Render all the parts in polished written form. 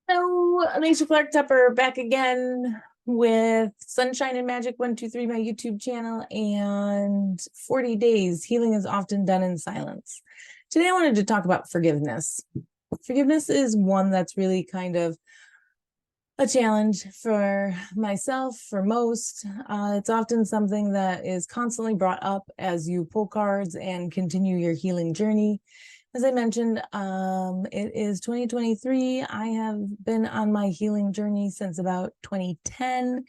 Hello, Alicia Clark-Teper back again with Sunshine and Magic 123, my YouTube channel, and 40 Days. Healing is often done in silence. Today, I wanted to talk about forgiveness. Forgiveness is one that's really kind of a challenge for myself, for most. It's often something that is constantly brought up as you pull cards and continue your healing journey. As I mentioned, it is 2023. I have been on my healing journey since about 2010,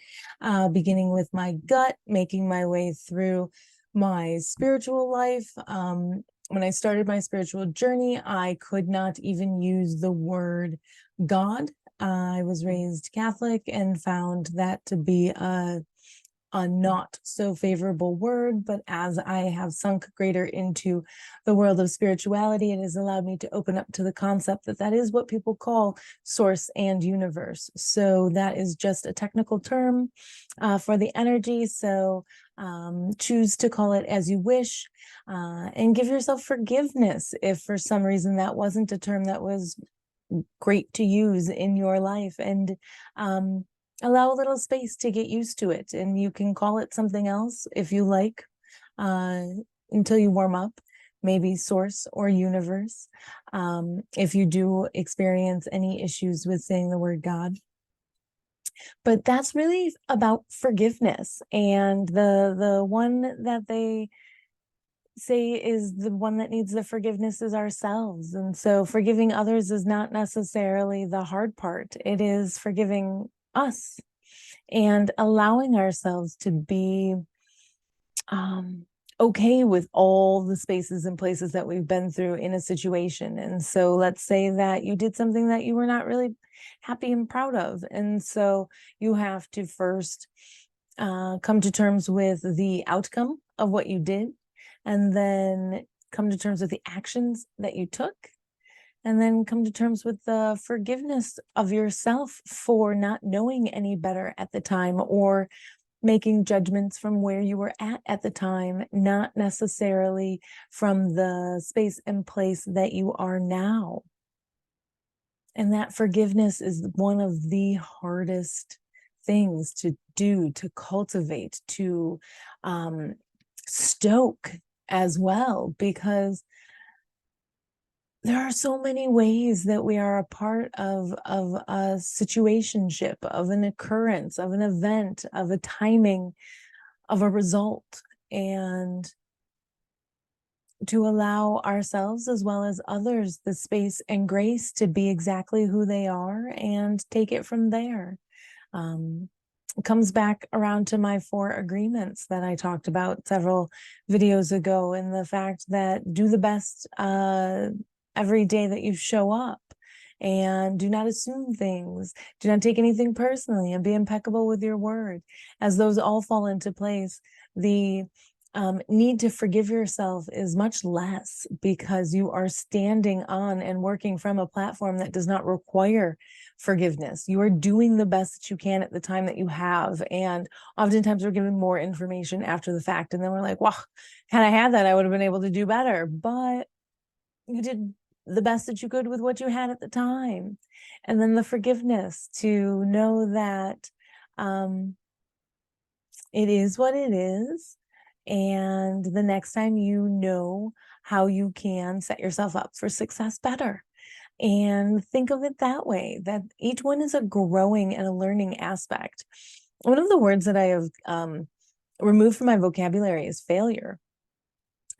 beginning with my gut, making my way through my spiritual life. When I started my spiritual journey, I could not even use the word God. I was raised Catholic and found that to be a not so favorable word, but as I have sunk greater into the world of spirituality, it has allowed me to open up to the concept that that is what people call source and universe. So that is just a technical term for the energy. So choose to call it as you wish, and give yourself forgiveness if for some reason that wasn't a term that was great to use in your life, and allow a little space to get used to it. And you can call it something else if you like, uh, until you warm up, maybe source or universe, if you do experience any issues with saying the word God. But that's really about forgiveness, and the one that they say is the one that needs the forgiveness is ourselves. And so forgiving others is not necessarily the hard part. It is forgiving us and allowing ourselves to be okay with all the spaces and places that we've been through in a situation. And so let's say that you did something that you were not really happy and proud of. And so you have to first come to terms with the outcome of what you did, and then come to terms with the actions that you took, and then come to terms with the forgiveness of yourself for not knowing any better at the time, or making judgments from where you were at the time, not necessarily from the space and place that you are now. And that forgiveness is one of the hardest things to do, to cultivate, to stoke as well, because there are so many ways that we are a part of a situationship, of an occurrence, of an event, of a timing, of a result. And to allow ourselves as well as others the space and grace to be exactly who they are and take it from there. It comes back around to my 4 agreements that I talked about several videos ago, and the fact that do the best every day that you show up, and do not assume things, do not take anything personally, and be impeccable with your word. As those all fall into place, the need to forgive yourself is much less, because you are standing on and working from a platform that does not require forgiveness. You are doing the best that you can at the time that you have. And oftentimes we're given more information after the fact, and then we're like, well, had I had that, I would have been able to do better. But you did the best that you could with what you had at the time. And then the forgiveness to know that it is what it is. And the next time, you know how you can set yourself up for success better. And think of it that way, that each one is a growing and a learning aspect. One of the words that I have removed from my vocabulary is failure.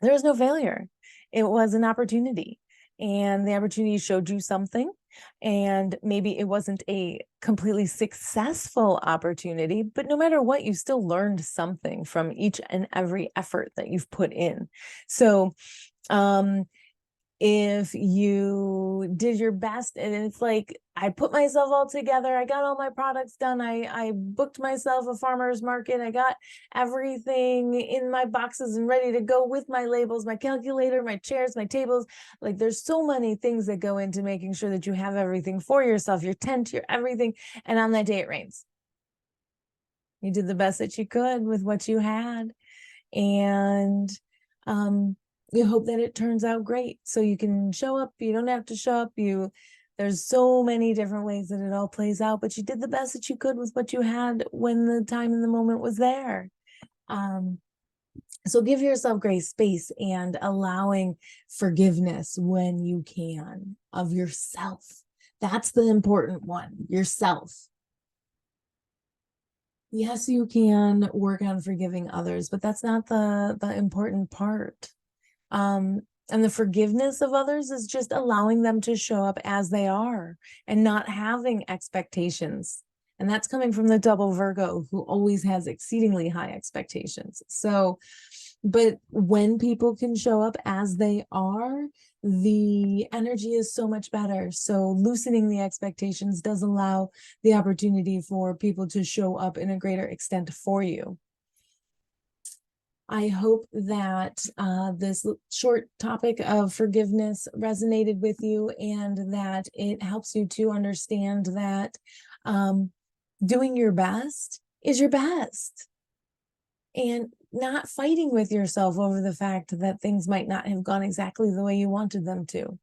There was no failure. It was an opportunity, and the opportunity showed you something. And maybe it wasn't a completely successful opportunity, but no matter what, you still learned something from each and every effort that you've put in. So if you did your best, and it's like, I put myself all together, I got all my products done, I booked myself a farmer's market, I got everything in my boxes and ready to go with my labels, my calculator, my chairs, my tables. Like, there's so many things that go into making sure that you have everything for yourself, your tent, your everything. And on that day, it rains. You did the best that you could with what you had. And you hope that it turns out great, so you can show up. You don't have to show up. You There's so many different ways that it all plays out, but you did the best that you could with what you had when the time and the moment was there. So give yourself grace, space, and allowing forgiveness when you can of yourself. That's the important one, yourself. Yes, you can work on forgiving others, but that's not the important part. And the forgiveness of others is just allowing them to show up as they are and not having expectations. And that's coming from the double Virgo, who always has exceedingly high expectations. So, but when people can show up as they are, the energy is so much better. So loosening the expectations does allow the opportunity for people to show up in a greater extent for you. I hope that this short topic of forgiveness resonated with you, and that it helps you to understand that doing your best is your best, and not fighting with yourself over the fact that things might not have gone exactly the way you wanted them to,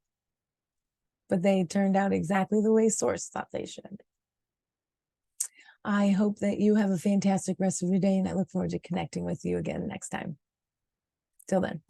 but they turned out exactly the way Source thought they should. I hope that you have a fantastic rest of your day, and I look forward to connecting with you again next time. Till then.